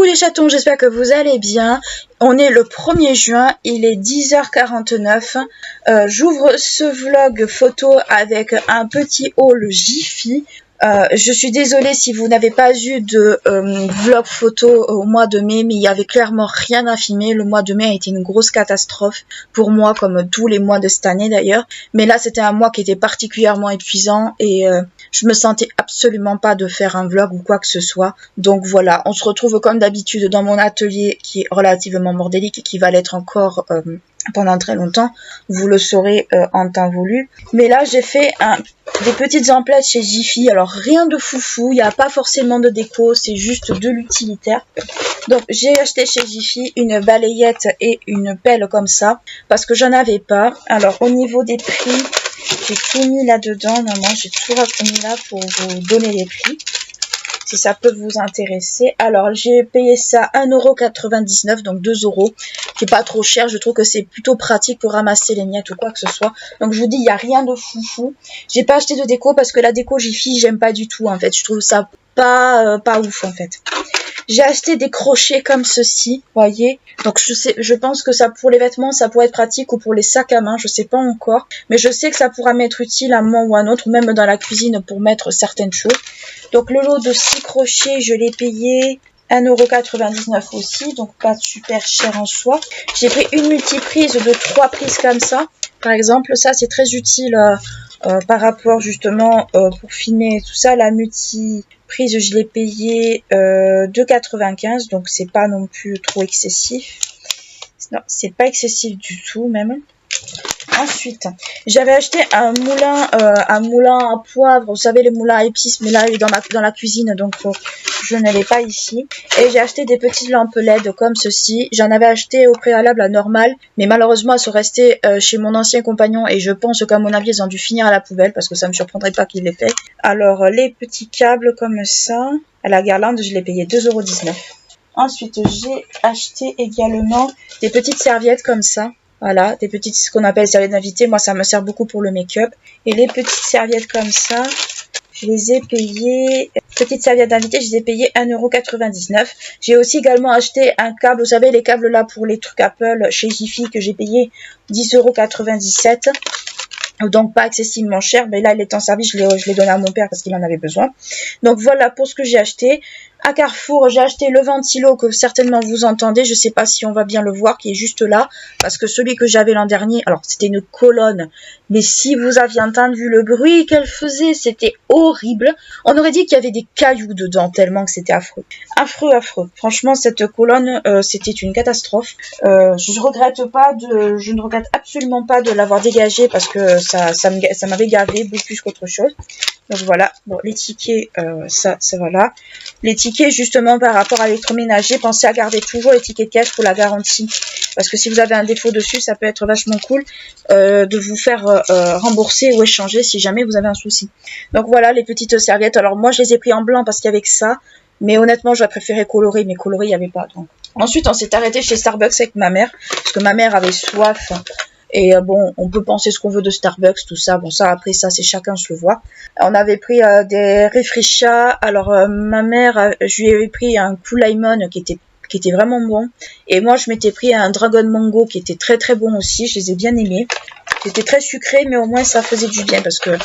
Coucou les chatons, j'espère que vous allez bien. On est le 1er juin, il est 10h49. J'ouvre ce vlog photo avec un petit haul Jiffy. Je suis désolée si vous n'avez pas eu de vlog photo au mois de mai, mais il y avait clairement rien à filmer. Le mois de mai a été une grosse catastrophe pour moi, comme tous les mois de cette année d'ailleurs. Mais là, c'était un mois qui était particulièrement épuisant et je me sentais absolument pas de faire un vlog ou quoi que ce soit. Donc voilà, on se retrouve comme d'habitude dans mon atelier qui est relativement bordélique et qui va l'être encore pendant très longtemps. Vous le saurez en temps voulu. Mais là, j'ai fait des petites emplettes chez Jiffy. Alors rien de foufou, il n'y a pas forcément de déco, c'est juste de l'utilitaire. Donc j'ai acheté chez Jiffy une balayette et une pelle comme ça parce que j'en avais pas. Alors au niveau des prix, j'ai tout mis là-dedans. Normalement, j'ai tout mis là pour vous donner les prix, si ça peut vous intéresser. Alors, j'ai payé ça 1,99 €, donc 2 €, qui est pas trop cher. Je trouve que c'est plutôt pratique pour ramasser les miettes ou quoi que ce soit. Donc, je vous dis, il n'y a rien de foufou. J'ai pas acheté de déco parce que la déco Jiffy, j'aime pas du tout, en fait. Je trouve ça pas ouf, en fait. J'ai acheté des crochets comme ceci, voyez. Donc je pense que ça, pour les vêtements, ça pourrait être pratique, ou pour les sacs à main, je sais pas encore. Mais je sais que ça pourra m'être utile à un moment ou à un autre, ou même dans la cuisine pour mettre certaines choses. Donc le lot de 6 crochets, je l'ai payé 1,99 € aussi, donc pas super cher en soi. J'ai pris une multiprise de 3 prises comme ça. Par exemple, ça c'est très utile par rapport justement pour filmer tout ça. La multiprise, je l'ai payé 2,95 €, donc c'est pas non plus trop excessif. Non, c'est pas excessif du tout même. Ensuite, j'avais acheté un moulin à poivre, vous savez les moulins à épices, mais là il est dans la cuisine, donc je ne l'ai pas ici. Et j'ai acheté des petites lampes LED comme ceci. J'en avais acheté au préalable à normal, mais malheureusement elles sont restées chez mon ancien compagnon et je pense qu'à mon avis elles ont dû finir à la poubelle parce que ça me surprendrait pas qu'il l'ait fait. Alors les petits câbles comme ça, à la guirlande, je l'ai payé 2,19 €. Ensuite, j'ai acheté également des petites serviettes comme ça. Voilà, des petites, ce qu'on appelle serviettes d'invité. Moi, ça me sert beaucoup pour le make-up. Et les petites serviettes comme ça, je les ai payées, petites serviettes d'invité, je les ai payées 1,99 €. J'ai aussi également acheté un câble, vous savez, les câbles là pour les trucs Apple chez Jiffy que j'ai payé 10,97 €. Donc pas excessivement cher, mais là il est en service, je l'ai donné à mon père parce qu'il en avait besoin. Donc voilà pour ce que j'ai acheté. À Carrefour, j'ai acheté le ventilo que certainement vous entendez, je sais pas si on va bien le voir, qui est juste là, parce que celui que j'avais l'an dernier, alors c'était une colonne, mais si vous aviez entendu le bruit qu'elle faisait, c'était horrible. On aurait dit qu'il y avait des cailloux dedans, tellement que c'était affreux. Affreux, affreux. Franchement, cette colonne, c'était une catastrophe. Je ne regrette absolument pas de l'avoir dégagée parce que ça m'avait gavé beaucoup plus qu'autre chose. Donc voilà, bon, les tickets, ça voilà. Les tickets, justement, par rapport à l'électroménager, pensez à garder toujours les tickets de caisse pour la garantie. Parce que si vous avez un défaut dessus, ça peut être vachement cool de vous faire rembourser ou échanger si jamais vous avez un souci. Donc voilà, les petites serviettes. Alors moi, je les ai pris en blanc parce qu'il y avait que ça. Mais honnêtement, j'aurais préféré colorer, mais colorer, il n'y avait pas. Donc. Ensuite, on s'est arrêté chez Starbucks avec ma mère, parce que ma mère avait soif. Et bon, on peut penser ce qu'on veut de Starbucks, tout ça. Bon, ça, après, ça, c'est chacun se le voit. On avait pris des réfrishas. Alors, ma mère, je lui avais pris un Cool Lemon qui était vraiment bon. Et moi, je m'étais pris un Dragon Mango qui était très très bon aussi. Je les ai bien aimés. C'était très sucré, mais au moins, ça faisait du bien parce que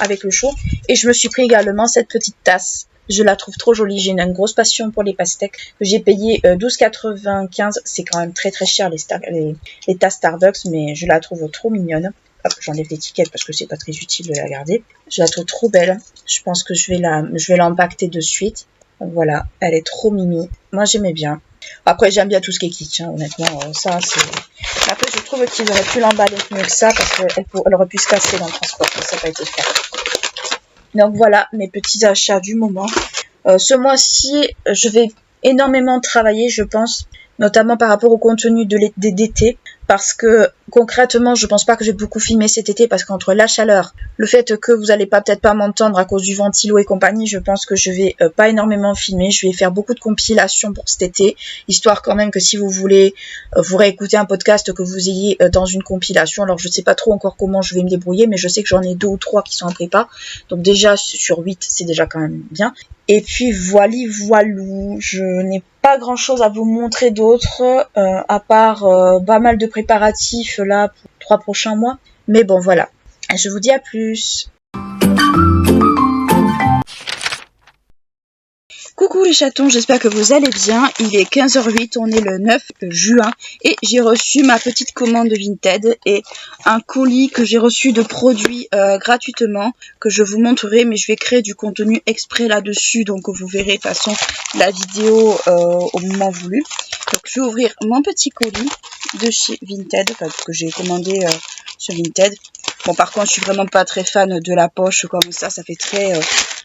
avec le chaud. Et je me suis pris également cette petite tasse. Je la trouve trop jolie. J'ai une grosse passion pour les pastèques que j'ai payé 12,95 €. C'est quand même très très cher les tasses Starbucks, mais je la trouve trop mignonne. Hop, j'enlève l'étiquette parce que c'est pas très utile de la garder. Je la trouve trop belle. Je pense que je vais l'empacter de suite. Voilà, elle est trop mimi. Moi j'aimais bien. Après j'aime bien tout ce qui est kitsch, hein, honnêtement. Ça c'est. Après je trouve qu'ils auraient pu l'emballer mieux que ça parce qu'elle aurait pu se casser dans le transport. Mais ça n'a pas été fait. Donc voilà mes petits achats du moment. Ce mois-ci, je vais énormément travailler, je pense, notamment par rapport au contenu d'été. parce que concrètement, je pense pas que je vais beaucoup filmer cet été parce qu'entre la chaleur, le fait que vous allez peut-être pas m'entendre à cause du ventilo et compagnie, je pense que je vais pas énormément filmer. Je vais faire beaucoup de compilations pour cet été, histoire quand même que si vous voulez vous réécouter un podcast, que vous ayez dans une compilation. Alors je sais pas trop encore comment je vais me débrouiller, mais je sais que j'en ai 2 ou 3 qui sont en prépa. Donc déjà sur 8, c'est déjà quand même bien. Et puis voilou, je n'ai pas grand chose à vous montrer d'autre, à part pas mal de préparatifs là pour 3 prochains mois. Mais bon voilà, je vous dis à plus. Coucou les chatons, j'espère que vous allez bien. Il est 15h08, on est le 9 juin et j'ai reçu ma petite commande Vinted et un colis que j'ai reçu de produits gratuitement que je vous montrerai, mais je vais créer du contenu exprès là-dessus, donc vous verrez de toute façon la vidéo au moment voulu. Donc je vais ouvrir mon petit colis de chez Vinted, que j'ai commandé sur Vinted. Bon, par contre, je suis vraiment pas très fan de la poche comme ça fait très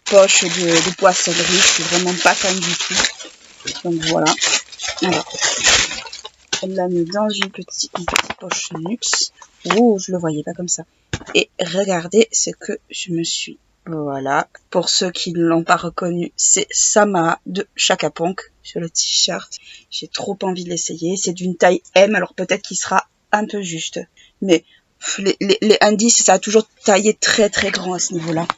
poche de poissonnerie, je suis vraiment pas fan du tout. Donc voilà. Alors, on l'a mis dans une petite poche luxe. Oh, je le voyais pas comme ça. Et regardez ce que je me suis. Voilà. Pour ceux qui ne l'ont pas reconnu, c'est Sama de Chaka Ponk sur le t-shirt. J'ai trop envie de l'essayer. C'est d'une taille M, alors peut-être qu'il sera un peu juste. Mais les indices, ça a toujours taillé très très grand à ce niveau-là.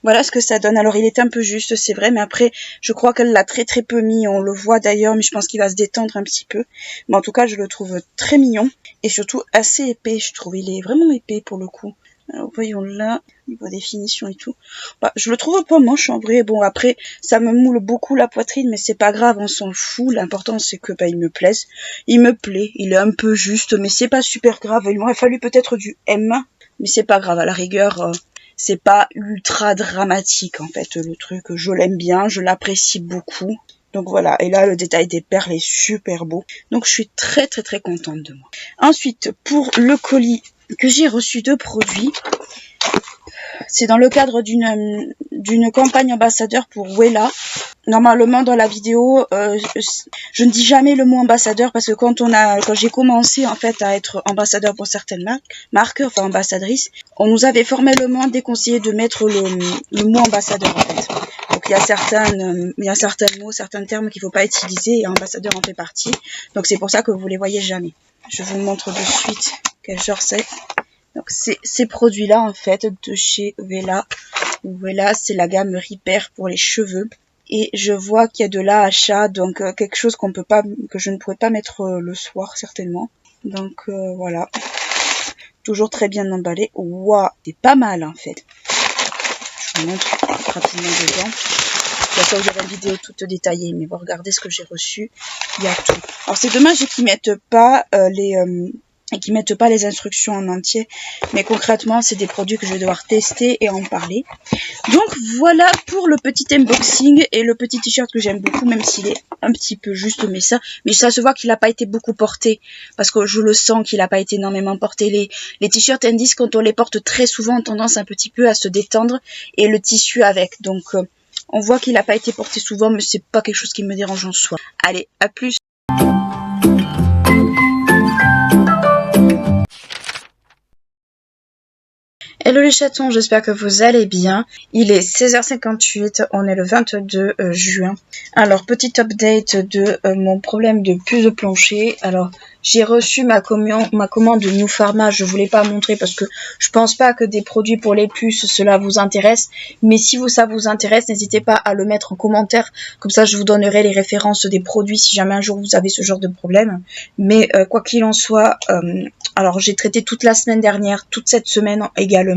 Voilà ce que ça donne. Alors il est un peu juste, c'est vrai, mais après je crois qu'elle l'a très très peu mis, on le voit d'ailleurs, mais je pense qu'il va se détendre un petit peu. Mais en tout cas je le trouve très mignon et surtout assez épais, je trouve. Il est vraiment épais pour le coup. Alors voyons là, niveau définition et tout. Bah, je le trouve pas moche en vrai. Bon après ça me moule beaucoup la poitrine, mais c'est pas grave, on s'en fout. L'important c'est que il me plaise. Il me plaît, il est un peu juste, mais c'est pas super grave. Il m'aurait fallu peut-être du M, mais c'est pas grave, à la rigueur. C'est pas ultra dramatique en fait le truc, je l'aime bien, je l'apprécie beaucoup. Donc voilà, et là le détail des perles est super beau. Donc je suis très très très contente de moi. Ensuite, pour le colis que j'ai reçu de produits, c'est dans le cadre d'une campagne ambassadeur pour Wella. Normalement dans la vidéo, je ne dis jamais le mot ambassadeur parce que quand j'ai commencé en fait à être ambassadeur pour certaines marques, enfin ambassadrice, on nous avait formellement déconseillé de mettre le mot ambassadeur en fait. Donc il y a certains mots, certains termes qu'il ne faut pas utiliser et ambassadeur en fait partie. Donc c'est pour ça que vous les voyez jamais. Je vous montre de suite quel genre c'est. Donc c'est ces produits-là en fait de chez Wella. Wella, c'est la gamme Repair pour les cheveux. Et je vois qu'il y a de l'AHA, donc quelque chose que je ne pourrais pas mettre le soir certainement. Donc voilà, toujours très bien emballé. Waouh, c'est pas mal en fait. Je vous montre rapidement dedans. Là, ça, vous avez une vidéo toute détaillée, mais vous regardez ce que j'ai reçu, il y a tout. Alors c'est dommage qu'ils mettent pas les instructions en entier, mais concrètement c'est des produits que je vais devoir tester et en parler. Donc voilà pour le petit unboxing et le petit t-shirt que j'aime beaucoup, même s'il est un petit peu juste, mais ça se voit qu'il n'a pas été beaucoup porté, parce que je le sens qu'il n'a pas été énormément porté. Les t-shirts Indies, quand on les porte très souvent, ont tendance un petit peu à se détendre, et le tissu avec, donc on voit qu'il n'a pas été porté souvent, mais c'est pas quelque chose qui me dérange en soi. Allez, à plus. Hello les chatons, j'espère que vous allez bien. Il est 16h58, on est le 22 juin. Alors, petit update de mon problème de puce de plancher. Alors, j'ai reçu ma commande de New Pharma, je voulais pas montrer parce que je pense pas que des produits pour les puces, cela vous intéresse. Mais si ça vous intéresse, n'hésitez pas à le mettre en commentaire. Comme ça, je vous donnerai les références des produits si jamais un jour vous avez ce genre de problème. Mais quoi qu'il en soit, alors j'ai traité toute la semaine dernière, toute cette semaine également.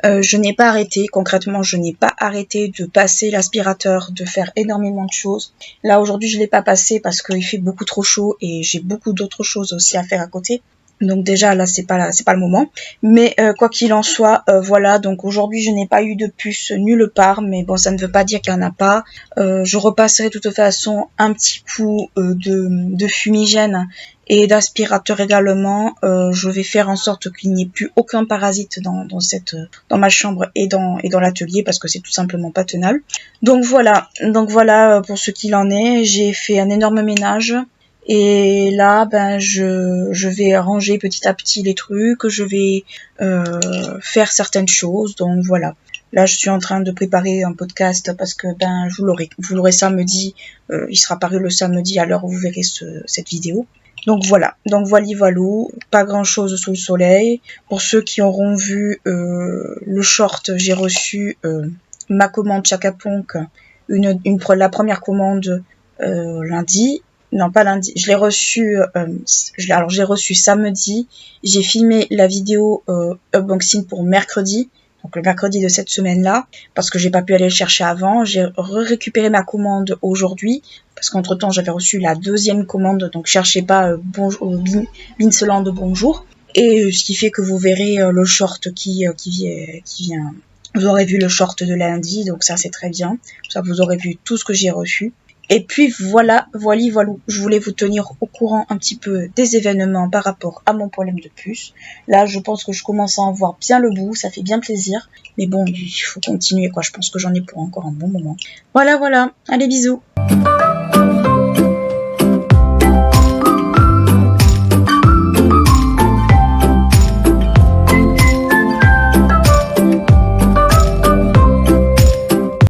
Je n'ai pas arrêté, concrètement je n'ai pas arrêté de passer l'aspirateur, de faire énormément de choses. Là aujourd'hui je l'ai pas passé parce qu'il fait beaucoup trop chaud et j'ai beaucoup d'autres choses aussi à faire à côté. Donc déjà là c'est pas le moment. Mais quoi qu'il en soit, voilà, donc aujourd'hui je n'ai pas eu de puce nulle part, mais bon ça ne veut pas dire qu'il n'y en a pas. Je repasserai de toute façon un petit coup de fumigène et d'aspirateur également. Je vais faire en sorte qu'il n'y ait plus aucun parasite dans ma chambre et dans l'atelier parce que c'est tout simplement pas tenable. Donc voilà pour ce qu'il en est. J'ai fait un énorme ménage. Et là, je vais ranger petit à petit les trucs, je vais faire certaines choses. Donc voilà. Là, je suis en train de préparer un podcast parce que vous l'aurez samedi. Il sera paru le samedi à l'heure où vous verrez cette vidéo. Donc voilà. Donc voilou, pas grand chose sous le soleil. Pour ceux qui auront vu le short, j'ai reçu ma commande Chaka Ponk, la première commande lundi. Non, pas lundi. Je l'ai reçu. Alors j'ai reçu samedi. J'ai filmé la vidéo unboxing pour mercredi, donc le mercredi de cette semaine-là, parce que j'ai pas pu aller le chercher avant. J'ai récupéré ma commande aujourd'hui, parce qu'entre temps j'avais reçu la deuxième commande, donc cherchez pas bonjour Binseland bonjour. Et ce qui fait que vous verrez le short qui vient. Vous aurez vu le short de lundi, donc ça c'est très bien. Ça vous aurez vu tout ce que j'ai reçu. Et puis voilà, je voulais vous tenir au courant un petit peu des événements par rapport à mon problème de puce. Là, je pense que je commence à en voir bien le bout, ça fait bien plaisir. Mais bon, il faut continuer quoi, je pense que j'en ai pour encore un bon moment. Voilà, allez bisous.